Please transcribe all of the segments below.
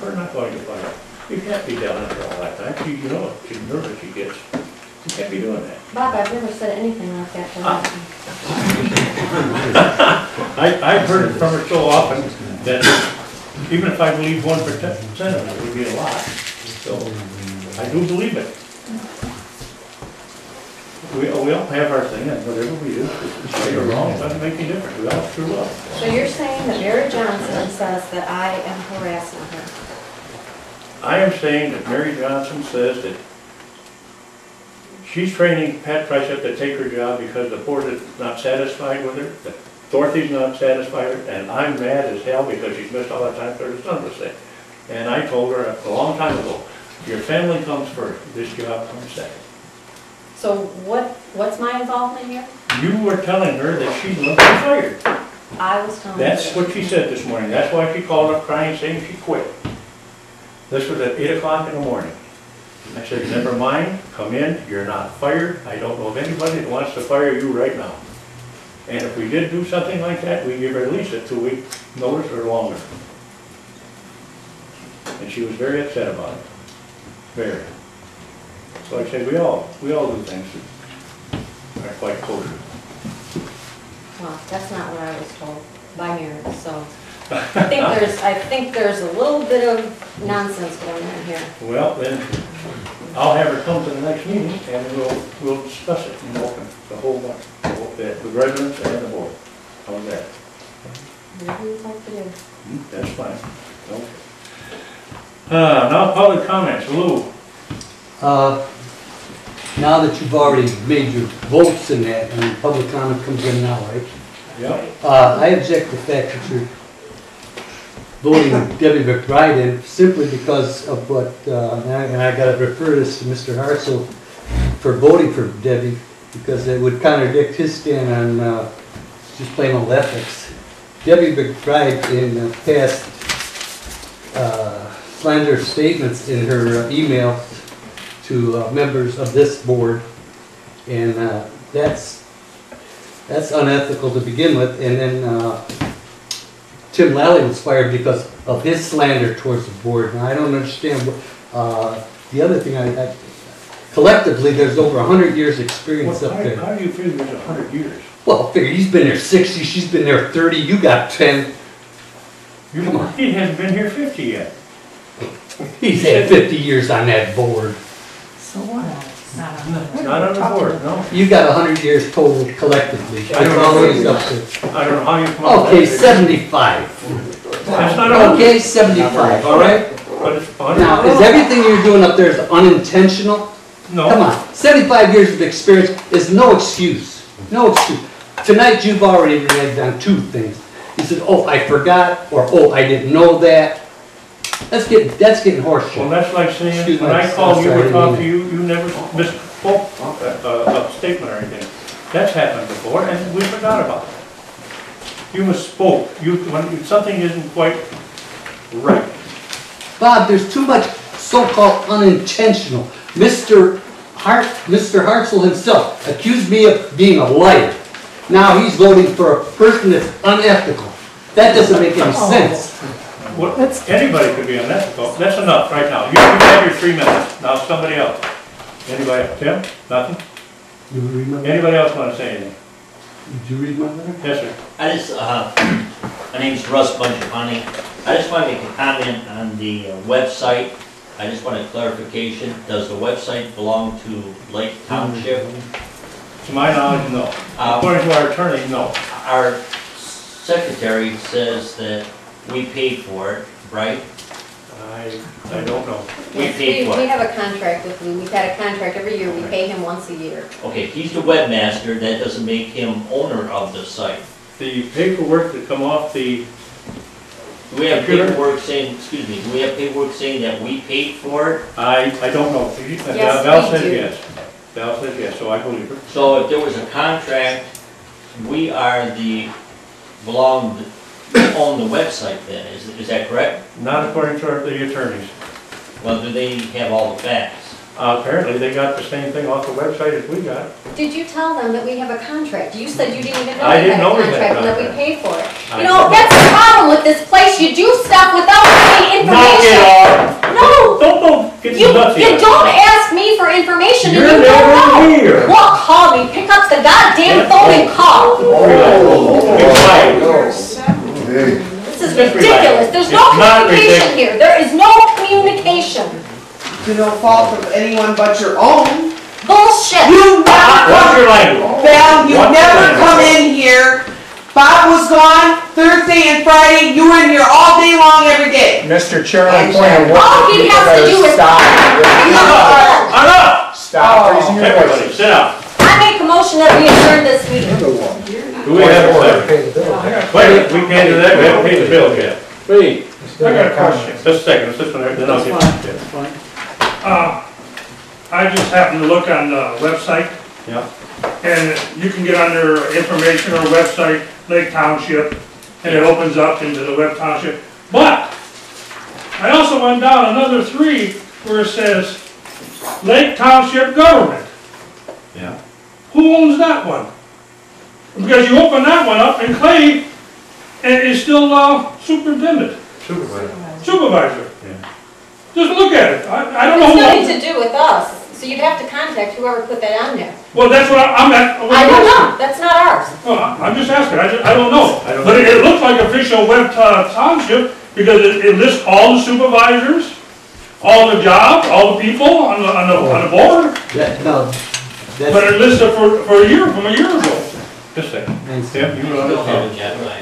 We're not going to fire. You can't be down there all that time. You know, she's nervous she gets. You can't be doing that. Bob, I've never said anything like that to her. I've heard it from her so often that even if I believe 1% of it would be a lot. So I do believe it. We all have our thing, and whatever we do, right or wrong, it doesn't make any difference. We all screw up. So you're saying that Mary Johnson says that I am harassing her? I am saying that Mary Johnson says that she's training Pat Tricep to take her job because the board is not satisfied with her, that Dorothy's not satisfied with her, and I'm mad as hell because she's missed all that time because her son was sick. And I told her a long time ago, your family comes first, this job comes second. So what's my involvement here? You were telling her that she's going to be fired. I was telling her. That's what she said this morning. That's why she called up crying, saying she quit. This was at 8 o'clock in the morning. I said, never mind, come in, you're not fired. I don't know of anybody that wants to fire you right now. And if we did do something like that, we give her at least a 2-week notice or longer. And she was very upset about it. Very. So I said, we all do things that are quite kosher. Well, that's not what I was told by Mary, so I think there's a little bit of nonsense going on here. Well, then I'll have her come to the next meeting and we'll discuss it in open, the whole bunch, the residents and the board. How's that? Whatever you'd like to do. That's fine. Okay. Now public comments. Lou. Now that you've already made your votes in that, and public comment comes in now, right? Yep. I object to the fact that you're voting Debbie McBride in simply because of what, and I got to refer this to Mr. Hartzell for voting for Debbie, because it would contradict his stand on just plain old ethics. Debbie McBride in past slanderous statements in her email to members of this board, and that's unethical to begin with. And then Tim Lally was fired because of his slander towards the board. And I don't understand what, the other thing. Collectively, there's over 100 years experience up there. How do you figure there's 100 years? Well, figure he's been there 60, she's been there 30, you got 10. Come on. He hasn't been here 50 yet. He's had 50 years on that board. So what? Not on the board, no. You got 100 years total collectively. I don't know. Always up there. I don't know how you come up with Okay, that. 75. That's not Okay, 75, all right? But it's 100. Now, is everything you're doing up there is unintentional? No. Come on, 75 years of experience is no excuse. No excuse. Tonight you've already reacted on 2 things. You said, oh, I forgot, or oh, I didn't know that. That's getting horseshit. Well, that's like saying, when I called you or talked to you, you never misspoke a statement or anything. That's happened before, and we forgot about it. You misspoke. When something isn't quite right. Bob, there's too much so-called unintentional. Mr. Hartzell himself accused me of being a liar. Now he's voting for a person that's unethical. That doesn't make any sense. Well, anybody could be unethical. That's enough right now. You've had your 3 minutes. Now somebody else. Anybody else? Tim? Nothing? You read my letter? Anybody else want to say anything? Did you read my letter? Yes, sir. I just, my name's Russ Bunchapani. I just want to make a comment on the website. I just want a clarification. Does the website belong to Lake Township? To my knowledge, no. According to our attorney, no. Our secretary says that we paid for it, right? I don't know. We Yes, paid for we it. have a contract with Lou. We've had a contract every year. We pay him once a year. Okay, he's the webmaster. That doesn't make him owner of the site. The paperwork that come off the Do we have computer? paperwork saying, excuse me, do we have paperwork saying that we paid for it? I don't know. Yes, Val we says do. yes. Val says yes, so I believe her. So if there was a contract, we are own the website then, is that correct? Not according to the attorneys. Well, do they have all the facts? Apparently, they got the same thing off the website as we got. Did you tell them that we have a contract? You said you didn't even know I we didn't had a know we had a contract and that we contract. paid for it. I You know, know. that's the problem with this place. You do stuff without any Knock it information. don't get You nutsy. don't ask me for information and You're you don't know. never here. Well, call me, pick up the goddamn phone and call. Be quiet. This is Just relax. ridiculous. There's no It's not communication here. There is no communication. To no fault of anyone but your own. Bullshit. You never What's your come, language? Val, you What's your never language? come in here. Bob was gone Thursday and Friday. You were in here all day long every day. Mr. Chairman, point of order. All he has to do is. Stop. Enough! Stop raising your Everybody, voice. sit down. I make a motion that we adjourn this meeting. Do we have a second? Wait, we can't do that, we haven't paid the bill yet. Wait, I got a question. Just a second, this one, then I'll get. I just happened to look on the website, Yeah. and you can get under information or website, Lake Township, and it opens up into the web township. But, I also went down another 3 where it says, Lake Township Government. Yeah. Who owns that one? Because you open that one up, and Clay is still superintendent, supervisor. Yeah. Just look at it. I don't know It's who nothing owns it. to do with us, so you'd have to contact whoever put that on there. Well, that's what I'm at. I don't know, that's not ours. Well, I'm just asking, I don't know. I don't But know. it looks like official web township because it lists all the supervisors, all the jobs, all the people on the board. That, no, But that's, it lists it for a year, from a year ago. Just a second. thanks. Tim, you were on the phone.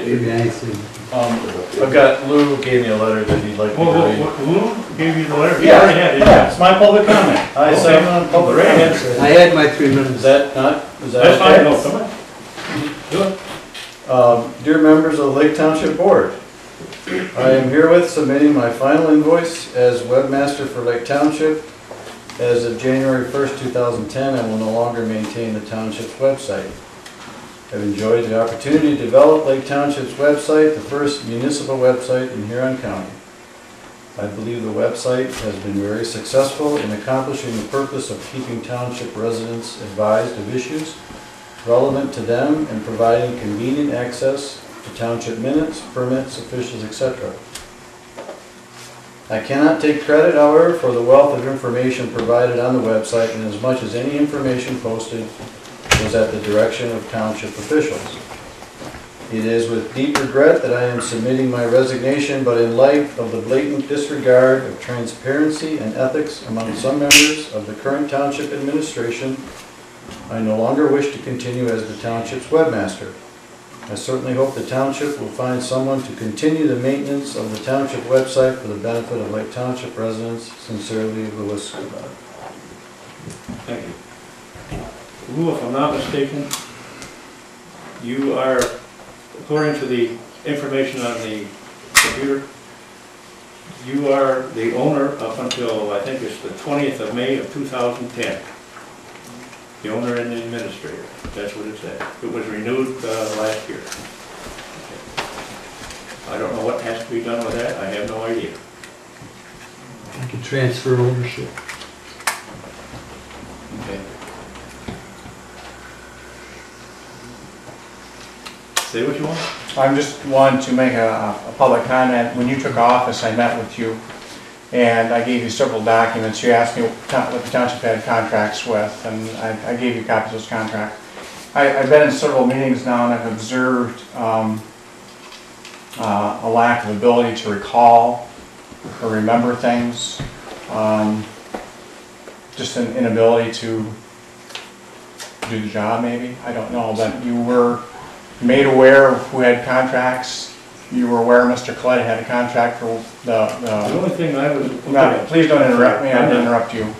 Maybe I see. I've got, Lou gave me a letter that he'd like to Whoa, read. who gave you the letter? You Yeah, already had it. yeah, it's my public comment. I Okay. said I'm on public Right ahead. comment. I had my 3 minutes. Is that not, is that That's fine, okay? no, come on. Do it. Dear members of the Lake Township Board, I am herewith submitting my final invoice as webmaster for Lake Township. As of January 1st, 2010, I will no longer maintain the township's website. I've enjoyed the opportunity to develop Lake Township's website, the first municipal website in Huron County. I believe the website has been very successful in accomplishing the purpose of keeping township residents advised of issues relevant to them and providing convenient access to township minutes, permits, officials, etc. I cannot take credit, however, for the wealth of information provided on the website, and as much as any information posted was at the direction of township officials. It is with deep regret that I am submitting my resignation, but in light of the blatant disregard of transparency and ethics among some members of the current township administration, I no longer wish to continue as the township's webmaster. I certainly hope the township will find someone to continue the maintenance of the township website for the benefit of Lake Township residents. Sincerely, Louis. Thank you. Lou, if I'm not mistaken, you are, according to the information on the computer, you are the owner up until, I think it's the 20th of May of 2010. The owner and the administrator, that's what it said. It was renewed last year. I don't know what has to be done with that, I have no idea. I could transfer ownership. Okay. Say what you want. I just wanted to make a public comment. When you took office, I met with you, and I gave you several documents. You asked me what the township had contracts with, and I gave you copies of those contracts. I've been in several meetings now, and I've observed a lack of ability to recall or remember things, just an inability to do the job, maybe. I don't know, but you were made aware of who had contracts. You were aware Mr. Collette had a contract for The only thing I was... No, please don't interrupt me, I didn't interrupt you.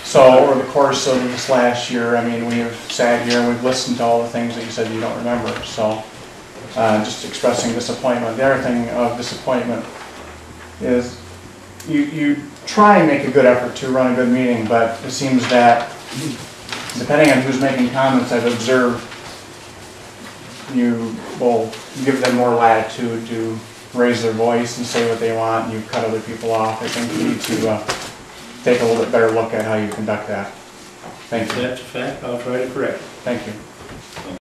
So over the course of this last year, I mean, we have sat here and we've listened to all the things that you said you don't remember, so just expressing disappointment. The other thing of disappointment is you try and make a good effort to run a good meeting, but it seems that depending on who's making comments, I've observed you will give them more latitude to raise their voice and say what they want, and you cut other people off. I think you need to take a little bit better look at how you conduct that. Thank you. That's a fact, I'll try to correct it. Thank you.